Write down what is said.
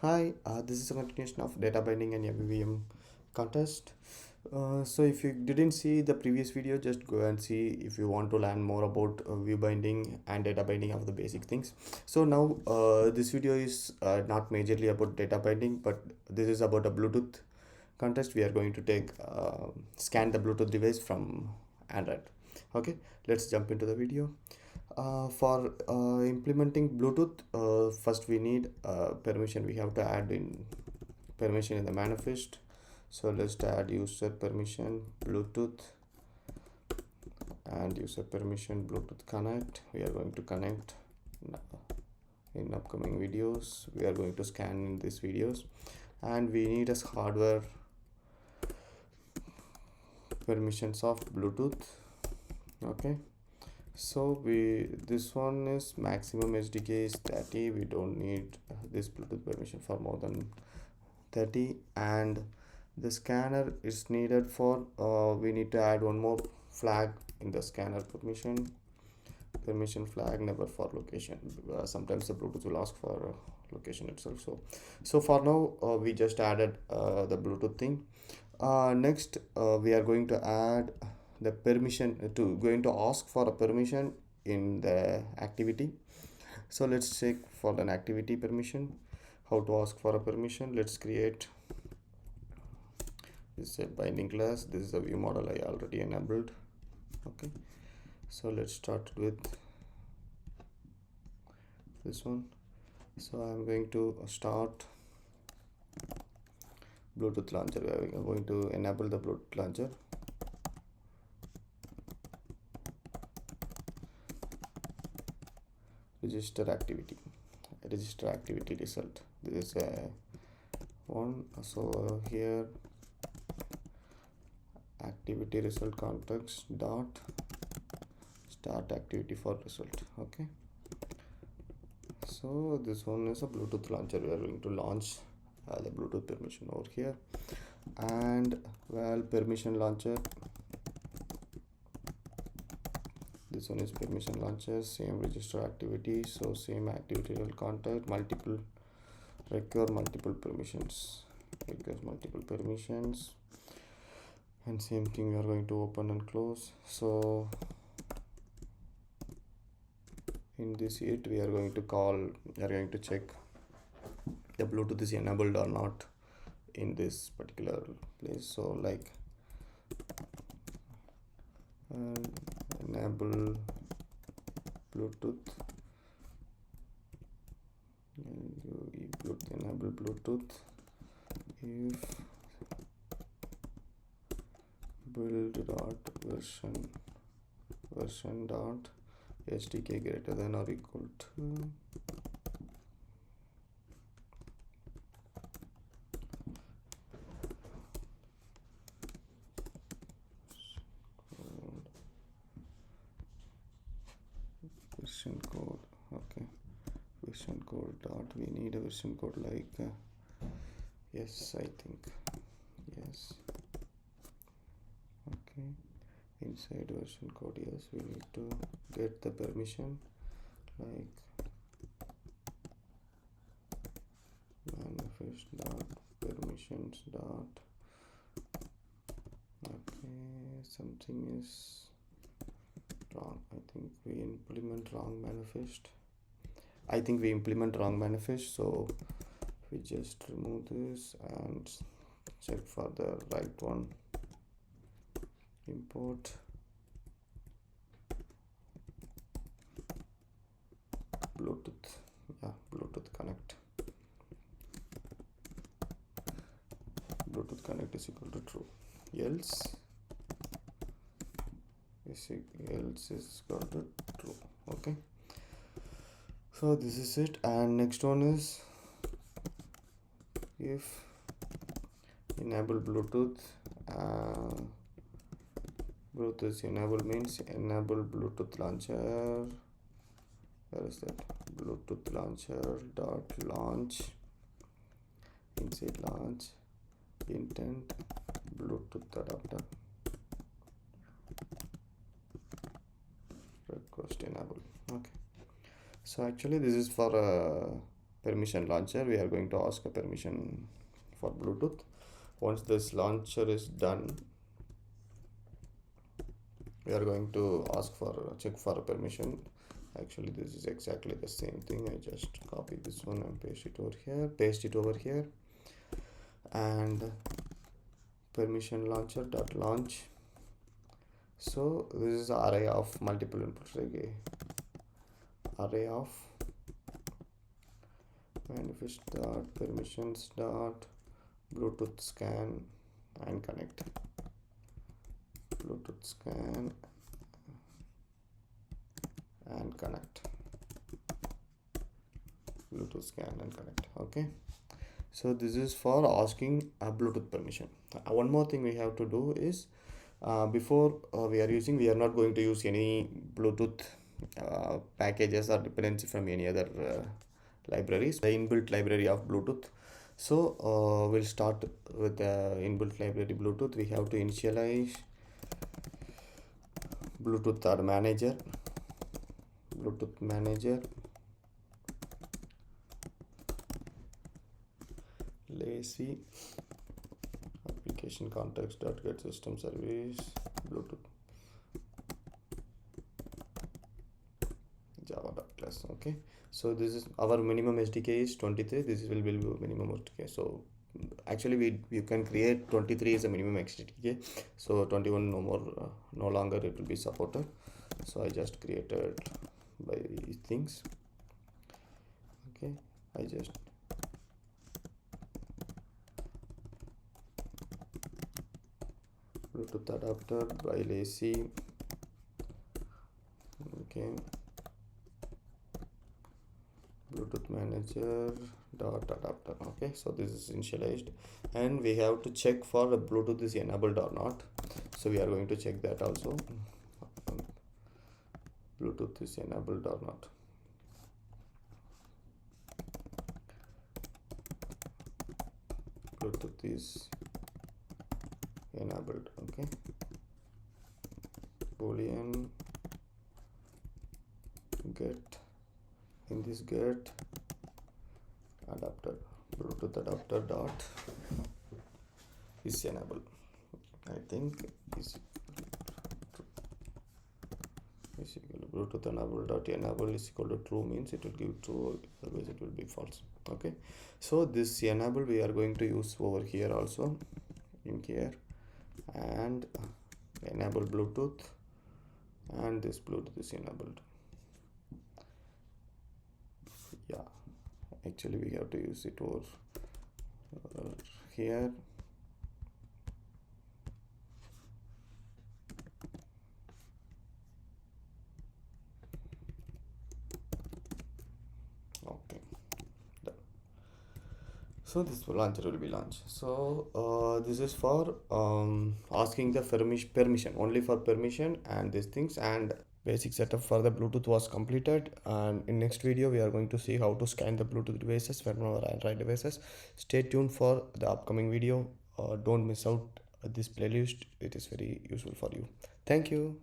Hi, this is a continuation of data binding and MVVM contest. So if you didn't see the previous video, just go and see if you want to learn more about view binding and data binding of the basic things. So now this video is not majorly about data binding, but this is about a Bluetooth contest. We are going to take scan the Bluetooth device from Android. Okay, let's jump into the video. For implementing Bluetooth, first we need permission. We have to add in permission in the manifest. So let's add user permission Bluetooth and user permission Bluetooth connect. We are going to connect in upcoming videos. We are going to scan in these videos, and we need as hardware permissions of Bluetooth. Okay, so this one is maximum SDK is 30. We don't need this Bluetooth permission for more than 30, and the scanner is needed for we need to add one more flag in the scanner permission flag, never for location. Sometimes the Bluetooth will ask for location itself. So for now we just added the Bluetooth thing. Next we are going to add the permission to going to ask for a permission in the activity. So let's check for an activity permission, how to ask for a permission. Let's create this a binding class. This is a view model I already enabled. Okay, so let's start with this one. So I'm going to start Bluetooth launcher. We are going to enable the Bluetooth launcher. Register activity result. This is a one. So here activity result context dot start activity for result. Okay, so this one is a Bluetooth launcher. We are going to launch the Bluetooth permission over here, and well, permission launcher, this one is permission launcher, same register activity. So same activity will contact multiple require multiple permissions, and same thing we are going to open and close. So in this it we are going to check the Bluetooth is enabled or not in this particular place. So like enable Bluetooth, enable Bluetooth if build dot version dot SDK greater than or equal to version code. Okay, version code dot, we need a version code like yes, I think yes. Okay, inside version code, yes, we need to get the permission like manifest dot permissions dot. Okay, something is wrong. I think we implement wrong manifest. So we just remove this and check for the right one. Import Bluetooth, Bluetooth connect is equal to true, else is equal to true. Okay, so this is it. And next one is if enable Bluetooth, Bluetooth enable means enable Bluetooth launcher. Where is that? Bluetooth launcher dot launch, inside launch intent Bluetooth adapter request enable. Okay, so actually this is for permission launcher, we are going to ask a permission for Bluetooth. Once this launcher is done, we are going to ask for check for a permission. Actually, this is exactly the same thing. I just copy this one and paste it over here, and permission launcher dot launch. So this is array of multiple inputs, okay? Array of manifest dot permissions dot Bluetooth scan and connect. Bluetooth scan and connect. Bluetooth scan and connect. Okay, so this is for asking a Bluetooth permission. One more thing we have to do is before we are not going to use any Bluetooth packages or dependency from any other libraries, the inbuilt library of Bluetooth. So we'll start with the inbuilt library Bluetooth. We have to initialize Bluetooth manager, lazy application context dot get system service Bluetooth java.class. Okay, so this is our minimum SDK is 23. This will be minimum SDK. So actually you can create 23 as a minimum SDK, so 21 no more, no longer it will be supported. So I just created by these things. Okay, I just Bluetooth adapter by lazy. Okay, Bluetooth manager dot adapter. Okay, so this is initialized, and we have to check for the Bluetooth is enabled or not. So we are going to check that also. Bluetooth is enabled or not. Bluetooth is enabled. Okay, boolean get, in this get adapter, Bluetooth adapter dot is enabled. I think is equal to Bluetooth enable is equal to true, means it will give true, otherwise it will be false. Okay, so this enable we are going to use over here also, in here, and enable Bluetooth, and this Bluetooth is enabled. Yeah, actually we have to use it over here. Okay, done. So this launcher will be launched. So this is for asking the permission, only for permission and these things, and basic setup for the Bluetooth was completed. And in next video we are going to see how to scan the Bluetooth devices from our Android devices. Stay tuned for the upcoming video. Don't miss out this playlist, it is very useful for you. Thank you.